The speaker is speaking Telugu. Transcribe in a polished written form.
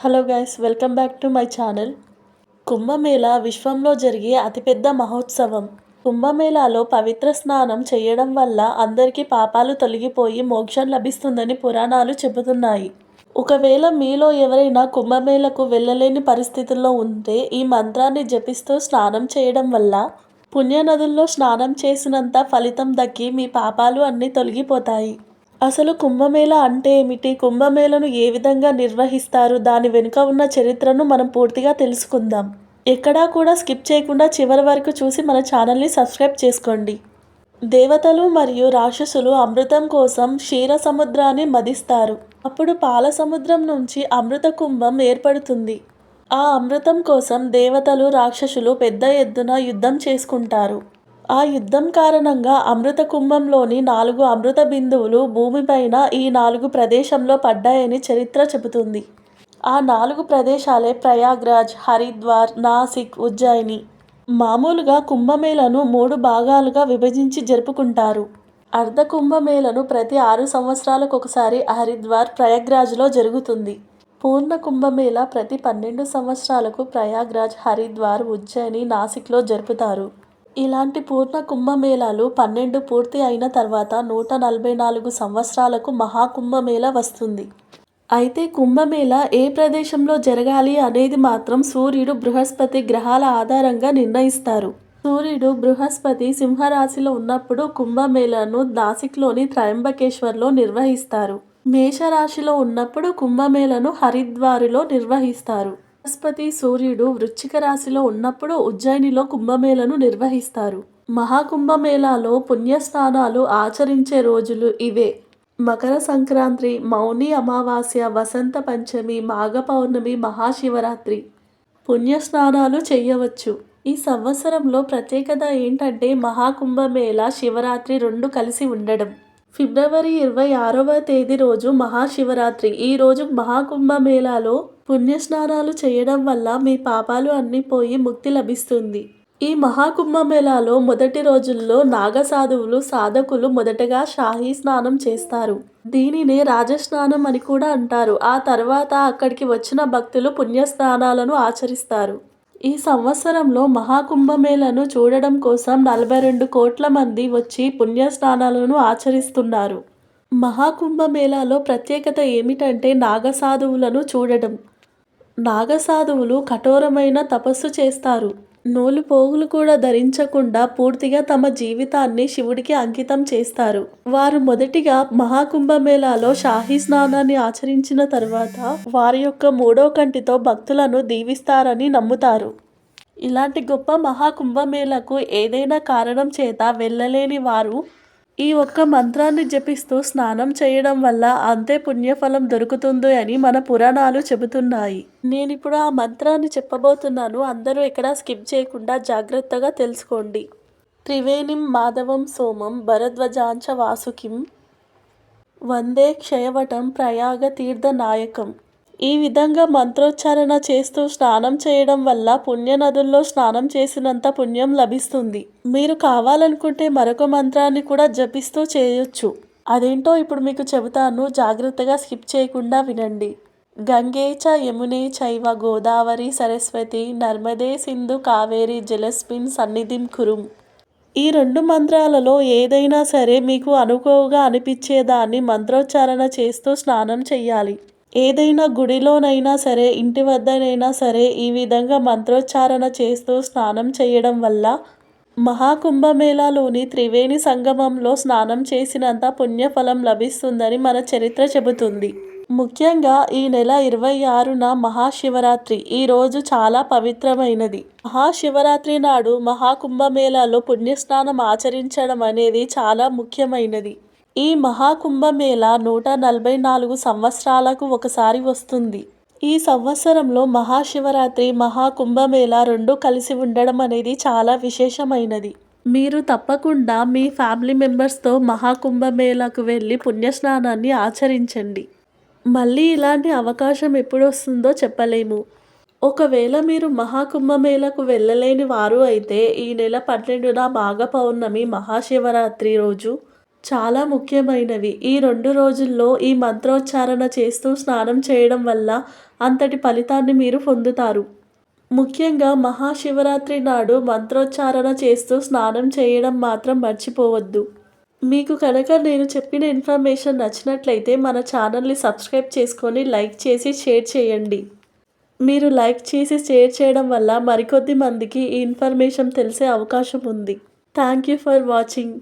Hello guys, welcome back to my channel. Kumbh Mela విశ్వంలో జరిగే అతిపెద్ద మహోత్సవం. కుంభమేళాలో పవిత్ర స్నానం చేయడం వల్ల అందరికీ పాపాలు తొలగిపోయి మోక్షం లభిస్తుందని పురాణాలు చెబుతున్నాయి. ఒకవేళ మీలో ఎవరైనా కుంభమేళకు వెళ్ళలేని పరిస్థితుల్లో ఉంటే ఈ మంత్రాన్ని జపిస్తూ స్నానం చేయడం వల్ల పుణ్యనదుల్లో స్నానం చేసినంత ఫలితం దక్కి మీ పాపాలు అన్నీ తొలగిపోతాయి. అసలు కుంభమేళా అంటే ఏమిటి? కుంభమేళను ఏ విధంగా నిర్వహిస్తారు? దాని వెనుక ఉన్న చరిత్రను మనం పూర్తిగా తెలుసుకుందాం. ఎక్కడా కూడా స్కిప్ చేయకుండా చివరి వరకు చూసి మన ఛానల్ని సబ్స్క్రైబ్ చేసుకోండి. దేవతలు మరియు రాక్షసులు అమృతం కోసం క్షీర సముద్రాన్ని మదిస్తారు. అప్పుడు పాల సముద్రం నుంచి అమృత కుంభం ఏర్పడుతుంది. ఆ అమృతం కోసం దేవతలు రాక్షసులు పెద్ద ఎత్తున యుద్ధం చేసుకుంటారు. ఆ యుద్ధం కారణంగా అమృత కుంభంలోని 4 అమృత బిందువులు భూమిపైన ఈ 4 ప్రదేశంలో పడ్డాయని చరిత్ర చెబుతుంది. ఆ 4 ప్రదేశాలే ప్రయాగ్రాజ్, హరిద్వార్, నాసిక్, ఉజ్జయిని. మామూలుగా కుంభమేళను 3 భాగాలుగా విభజించి జరుపుకుంటారు. అర్ధ కుంభమేళను ప్రతి 6 సంవత్సరాలకు ఒకసారి హరిద్వార్, ప్రయాగ్రాజ్లో జరుగుతుంది. పూర్ణ కుంభమేళా ప్రతి 12 సంవత్సరాలకు ప్రయాగ్రాజ్, హరిద్వార్, ఉజ్జయిని, నాసిక్లో జరుపుతారు. ఇలాంటి పూర్ణ కుంభమేళాలు 12 పూర్తి అయిన తర్వాత 144 సంవత్సరాలకు మహాకుంభమేళా వస్తుంది. అయితే కుంభమేళా ఏ ప్రదేశంలో జరగాలి అనేది మాత్రం సూర్యుడు, బృహస్పతి గ్రహాల ఆధారంగా నిర్ణయిస్తారు. సూర్యుడు, బృహస్పతి సింహరాశిలో ఉన్నప్పుడు కుంభమేళాను నాసిక్లోని త్రయంబకేశ్వర్లో నిర్వహిస్తారు. మేషరాశిలో ఉన్నప్పుడు కుంభమేళాను హరిద్వారులో నిర్వహిస్తారు. బృహస్పతి, సూర్యుడు వృశ్చిక రాశిలో ఉన్నప్పుడు ఉజ్జయినిలో కుంభమేళను నిర్వహిస్తారు. మహాకుంభమేళాలో పుణ్యస్నానాలు ఆచరించే రోజులు ఇవే: మకర సంక్రాంతి, మౌని అమావాస్య, వసంత పంచమి, మాఘ పౌర్ణమి, మహాశివరాత్రి. పుణ్యస్నానాలు చేయవచ్చు. ఈ సంవత్సరంలో ప్రత్యేకత ఏంటంటే మహాకుంభమేళా, శివరాత్రి 2 కలిసి ఉండడం. ఫిబ్రవరి 26వ తేదీ రోజు మహాశివరాత్రి. ఈ రోజు మహాకుంభమేళాలో పుణ్యస్నానాలు చేయడం వల్ల మీ పాపాలు అన్నీ పోయి ముక్తి లభిస్తుంది. ఈ మహాకుంభమేళాలో మొదటి రోజుల్లో నాగసాధువులు, సాధకులు మొదటగా షాహీ స్నానం చేస్తారు. దీనినే రాజస్నానం అని కూడా అంటారు. ఆ తర్వాత అక్కడికి వచ్చిన భక్తులు పుణ్యస్నానాలను ఆచరిస్తారు. ఈ సంవత్సరంలో మహాకుంభమేళను చూడడం కోసం 42 కోట్ల మంది వచ్చి పుణ్యస్నానాలను ఆచరిస్తున్నారు. మహాకుంభమేళాలో ప్రత్యేకత ఏమిటంటే నాగసాధువులను చూడడం. నాగసాధువులు కఠోరమైన తపస్సు చేస్తారు. నూలు పోగులు కూడా ధరించకుండా పూర్తిగా తమ జీవితాన్ని శివుడికి అంకితం చేస్తారు. వారు మొదటిగా మహాకుంభమేళాలో షాహీ స్నానాన్ని ఆచరించిన తర్వాత వారి యొక్క 3వ కంటితో భక్తులను దీవిస్తారని నమ్ముతారు. ఇలాంటి గొప్ప మహాకుంభమేళకు ఏదైనా కారణం చేత వెళ్ళలేని వారు ఈ ఒక్క మంత్రాన్ని జపిస్తూ స్నానం చేయడం వల్ల అంతే పుణ్యఫలం దొరుకుతుంది అని మన పురాణాలు చెబుతున్నాయి. నేనిప్పుడు ఆ మంత్రాన్ని చెప్పబోతున్నాను. అందరూ ఎక్కడా స్కిప్ చేయకుండా జాగ్రత్తగా తెలుసుకోండి. త్రివేణిం మాధవం సోమం భరద్వజాంచ వాసుకిం వందే క్షయవటం ప్రయాగ తీర్థ నాయకం. ఈ విధంగా మంత్రోచ్చారణ చేస్తూ స్నానం చేయడం వల్ల పుణ్యనదుల్లో స్నానం చేసినంత పుణ్యం లభిస్తుంది. మీరు కావాలనుకుంటే మరొక మంత్రాన్ని కూడా జపిస్తూ చేయొచ్చు. అదేంటో ఇప్పుడు మీకు చెబుతాను. జాగ్రత్తగా స్కిప్ చేయకుండా వినండి. గంగే చ యమునే చైవ గోదావరి సరస్వతి నర్మదే సింధు కావేరి జలస్మిన్ సన్నిధిం కురుం. ఈ 2 మంత్రాలలో ఏదైనా సరే మీకు అనుకువగా అనిపించేదాన్ని మంత్రోచ్చారణ చేస్తూ స్నానం చెయ్యాలి. ఏదైనా గుడిలోనైనా సరే, ఇంటి వద్దనైనా సరే ఈ విధంగా మంత్రోచ్చారణ చేస్తూ స్నానం చేయడం వల్ల మహాకుంభమేళాలోని త్రివేణి సంగమంలో స్నానం చేసినంత పుణ్యఫలం లభిస్తుందని మన చరిత్ర చెబుతుంది. ముఖ్యంగా ఈ నెల 26న మహాశివరాత్రి. ఈ రోజు చాలా పవిత్రమైనది. మహాశివరాత్రి నాడు మహాకుంభమేళాలో పుణ్యస్నానం ఆచరించడం అనేది చాలా ముఖ్యమైనది. ఈ మహాకుంభమేళా 144 సంవత్సరాలకు ఒకసారి వస్తుంది. ఈ సంవత్సరంలో మహాశివరాత్రి, మహాకుంభమేళా 2 కలిసి ఉండడం అనేది చాలా విశేషమైనది. మీరు తప్పకుండా మీ ఫ్యామిలీ మెంబర్స్తో మహాకుంభమేళాకు వెళ్ళి పుణ్యస్నానాన్ని ఆచరించండి. మళ్ళీ ఇలాంటి అవకాశం ఎప్పుడు వస్తుందో చెప్పలేము. ఒకవేళ మీరు మహాకుంభమేళాకు వెళ్ళలేని వారు అయితే ఈ నెల 12న మాఘ పౌర్ణమి మహాశివరాత్రి రోజు చాలా ముఖ్యమైనవి. ఈ 2 రోజుల్లో ఈ మంత్రోచ్చారణ చేస్తూ స్నానం చేయడం వల్ల అంతటి ఫలితాన్ని మీరు పొందుతారు. ముఖ్యంగా మహాశివరాత్రి నాడు మంత్రోచ్చారణ చేస్తూ స్నానం చేయడం మాత్రం మర్చిపోవద్దు. మీకు కనుక నేను చెప్పిన ఇన్ఫర్మేషన్ నచ్చినట్లయితే మన ఛానల్ని సబ్స్క్రైబ్ చేసుకొని లైక్ చేసి షేర్ చేయండి. మీరు లైక్ చేసి షేర్ చేయడం వల్ల మరికొద్ది మందికి ఈ ఇన్ఫర్మేషన్ తెలిసే అవకాశం ఉంది. Thank you for watching.